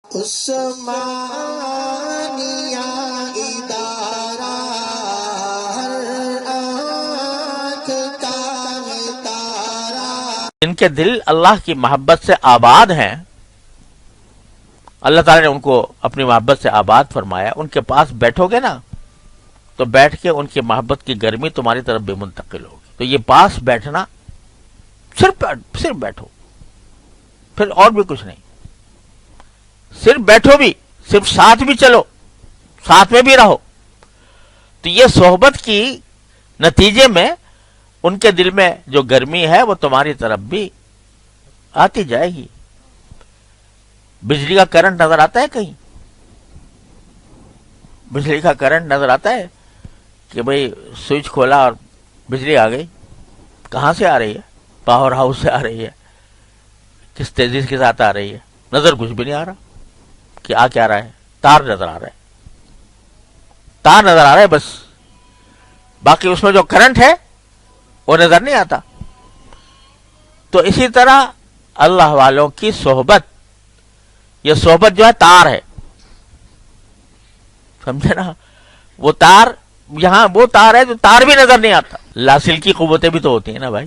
عثمانیہ ادارہ ہر آنکھ کا ہے تارا. جن کے دل اللہ کی محبت سے آباد ہیں، اللہ تعالیٰ نے ان کو اپنی محبت سے آباد فرمایا. ان کے پاس بیٹھو گے نا تو بیٹھ کے ان کی محبت کی گرمی تمہاری طرف بھی منتقل ہوگی. تو یہ پاس بیٹھنا، صرف بیٹھو، پھر اور بھی کچھ نہیں. صرف بیٹھو بھی، صرف ساتھ بھی چلو، ساتھ میں بھی رہو. تو یہ صحبت کی نتیجے میں ان کے دل میں جو گرمی ہے وہ تمہاری طرف بھی آتی جائے گی. بجلی کا کرنٹ نظر آتا ہے کہیں؟ بجلی کا کرنٹ نظر آتا ہے کہ بھئی سوئچ کھولا اور بجلی آ گئی؟ کہاں سے آ رہی ہے؟ پاور ہاؤس سے آ رہی ہے؟ کس تیزی کے ساتھ آ رہی ہے؟ نظر کچھ بھی نہیں آ رہا کہ آ کیا رہا ہے. تار نظر آ رہا ہے، تار نظر آ رہا ہے بس، باقی اس میں جو کرنٹ ہے وہ نظر نہیں آتا. تو اسی طرح اللہ والوں کی صحبت، یہ صحبت جو ہے تار ہے، سمجھے نا؟ وہ تار، یہاں وہ تار ہے جو تار بھی نظر نہیں آتا. لاسل کی قوتیں بھی تو ہوتی ہیں نا بھائی،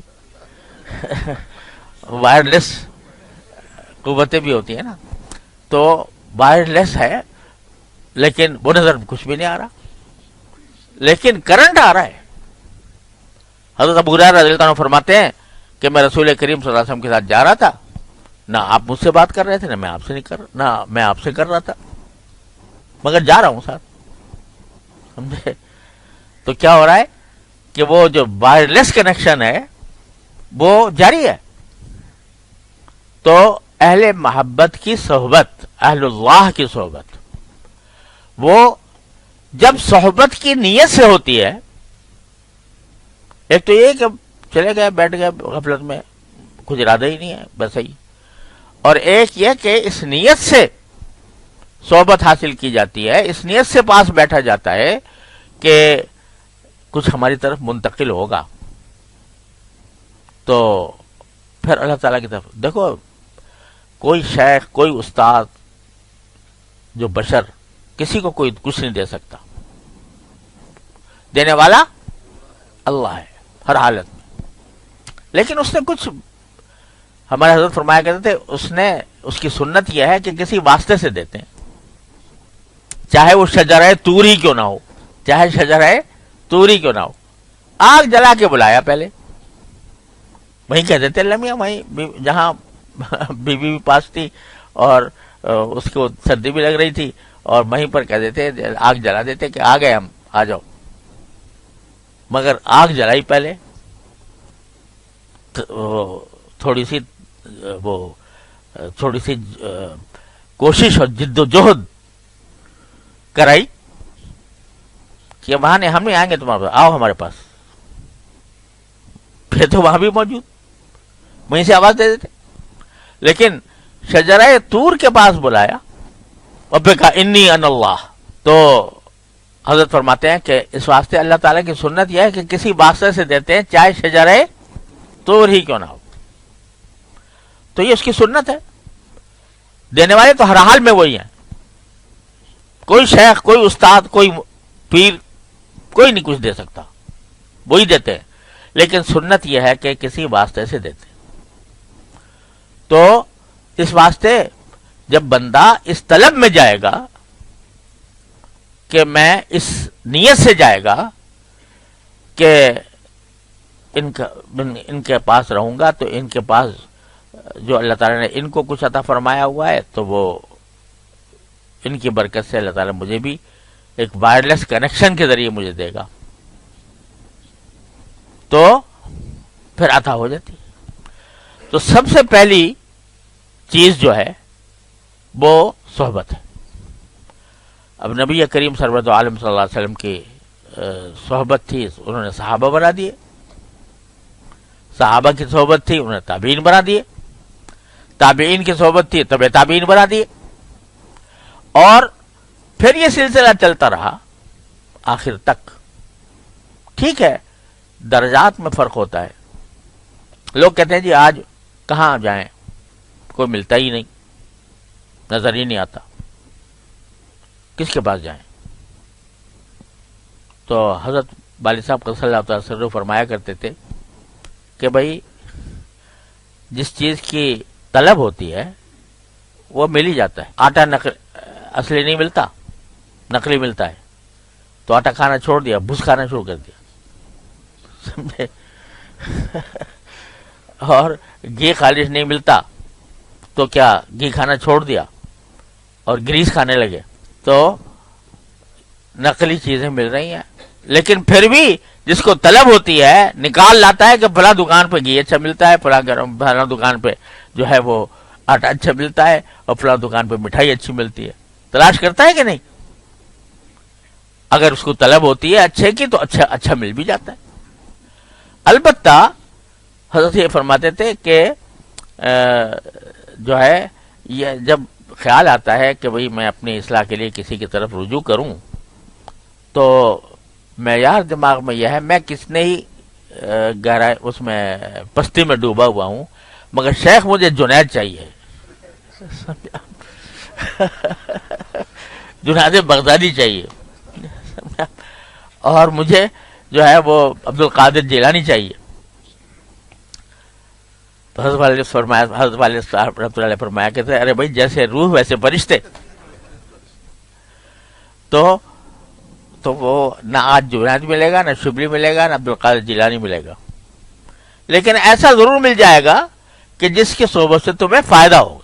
وائرلیس قوتیں بھی ہوتی ہیں نا. تو وائرلیس ہے لیکن وہ نظر کچھ بھی نہیں آ رہا، لیکن کرنٹ آ رہا ہے. حضرت ابو ہریرہ رضی اللہ عنہ فرماتے ہیں کہ میں رسول کریم صلی اللہ علیہ وسلم کے ساتھ جا رہا تھا، نہ آپ مجھ سے بات کر رہے تھے، نہ میں آپ سے کر رہا تھا، مگر جا رہا ہوں ساتھ. سمجھے؟ تو کیا ہو رہا ہے کہ وہ جو وائرلیس کنیکشن ہے وہ جاری ہے. تو اہل محبت کی صحبت، اہل اللہ کی صحبت، وہ جب صحبت کی نیت سے ہوتی ہے، ایک تو یہ کہ چلے گئے بیٹھ گئے غفلت میں، کچھ ارادہ ہی نہیں ہے بس ہی، اور ایک یہ کہ اس نیت سے صحبت حاصل کی جاتی ہے، اس نیت سے پاس بیٹھا جاتا ہے کہ کچھ ہماری طرف منتقل ہوگا. تو پھر اللہ تعالیٰ کی طرف دیکھو، کوئی شیخ، کوئی استاد جو بشر، کسی کو کوئی کچھ نہیں دے سکتا. دینے والا اللہ ہے ہر حالت میں. لیکن اس نے کچھ، ہمارے حضرت فرمایا کرتے تھے، اس کی سنت یہ ہے کہ کسی واسطے سے دیتے ہیں، چاہے وہ شجرہ طور ہی کیوں نہ ہو، چاہے شجرہ طور ہی کیوں نہ ہو. آگ جلا کے بلایا پہلے، وہیں کہہ دیتے اللہ میاں، وہیں جہاں بیوی بھی پاس تھی اور اس کو سردی بھی لگ رہی تھی، اور وہیں پر کہہ دیتے، آگ جلا دیتے کہ آ گئے ہم، آ جاؤ. مگر آگ جلائی پہلے، تھوڑی سی کوشش اور جد و جہد کرائی کہ وہاں نے ہم نہیں آئیں گے تمہارے پاس، آؤ ہمارے پاس. پھر تو وہاں بھی موجود، وہیں سے آواز دے دیتے. لیکن شجرہ طور کے پاس بلایا اور پھر کہا انی ان اللہ. تو حضرت فرماتے ہیں کہ اس واسطے اللہ تعالیٰ کی سنت یہ ہے کہ کسی واسطے سے دیتے ہیں، چاہے شجرہ طور ہی کیوں نہ ہو. تو یہ اس کی سنت ہے. دینے والے تو ہر حال میں وہی ہیں، کوئی شیخ، کوئی استاد، کوئی پیر، کوئی نہیں کچھ دے سکتا، وہی دیتے ہیں. لیکن سنت یہ ہے کہ کسی واسطے سے دیتے. تو اس واسطے جب بندہ اس طلب میں جائے گا کہ میں اس نیت سے جائے گا کہ ان کے پاس رہوں گا، تو ان کے پاس جو اللہ تعالیٰ نے ان کو کچھ عطا فرمایا ہوا ہے، تو وہ ان کی برکت سے اللہ تعالیٰ مجھے بھی ایک وائرلیس کنیکشن کے ذریعے مجھے دے گا، تو پھر عطا ہو جاتی. تو سب سے پہلی چیز جو ہے وہ صحبت ہے. اب نبی کریم سرورت عالم صلی اللہ علیہ وسلم کی صحبت تھی، انہوں نے صحابہ بنا دیے. صحابہ کی صحبت تھی، انہوں نے تابعین بنا دیے. تابعین کی صحبت تھی، تبع تابعین بنا دیے. اور پھر یہ سلسلہ چلتا رہا آخر تک. ٹھیک ہے، درجات میں فرق ہوتا ہے. لوگ کہتے ہیں جی آج کہاں جائیں، کوئی ملتا ہی نہیں، نظر ہی نہیں آتا، کس کے پاس جائیں؟ تو حضرت والد صاحب قدس اللہ تعالی سرہ فرمایا کرتے تھے کہ بھائی جس چیز کی طلب ہوتی ہے وہ مل ہی جاتا ہے. آٹا اصلی نہیں ملتا، نقلی ملتا ہے، تو آٹا کھانا چھوڑ دیا، بھوس کھانا شروع کر دیا، سمجھے؟ اور گھی خالص نہیں ملتا تو کیا گھی کھانا چھوڑ دیا اور گریس کھانے لگے. تو نقلی چیزیں مل رہی ہیں، لیکن پھر بھی جس کو طلب ہوتی ہے نکال لاتا ہے کہ فلاں دکان پہ گھی اچھا ملتا ہے، فلاں دکان پہ جو ہے وہ آٹا اچھا ملتا ہے، اور فلاں دکان پہ مٹھائی اچھی ملتی ہے. تلاش کرتا ہے کہ نہیں؟ اگر اس کو طلب ہوتی ہے اچھے کی تو اچھا مل بھی جاتا ہے. البتہ حضرت یہ فرماتے تھے کہ جو ہے یہ جب خیال آتا ہے کہ بھئی میں اپنی اصلاح کے لیے کسی کی طرف رجوع کروں تو معیار دماغ میں یہ ہے میں کتنے ہی گہرائی اس میں پستی میں ڈوبا ہوا ہوں، مگر شیخ مجھے جنید چاہیے، جنید بغدادی چاہیے، اور مجھے جو ہے وہ عبد القادر جیلانی چاہیے. تو حضرت والد صاحب رحمۃ اللہ علیہ فرمایا کہ ارے بھائی جیسے روح ویسے فرشتے. تو وہ نہ آج جنید ملے گا، نہ شبلی ملے گا، نہ عبد القادر جیلانی ملے گا، لیکن ایسا ضرور مل جائے گا کہ جس کی صحبت سے تمہیں فائدہ ہوگا.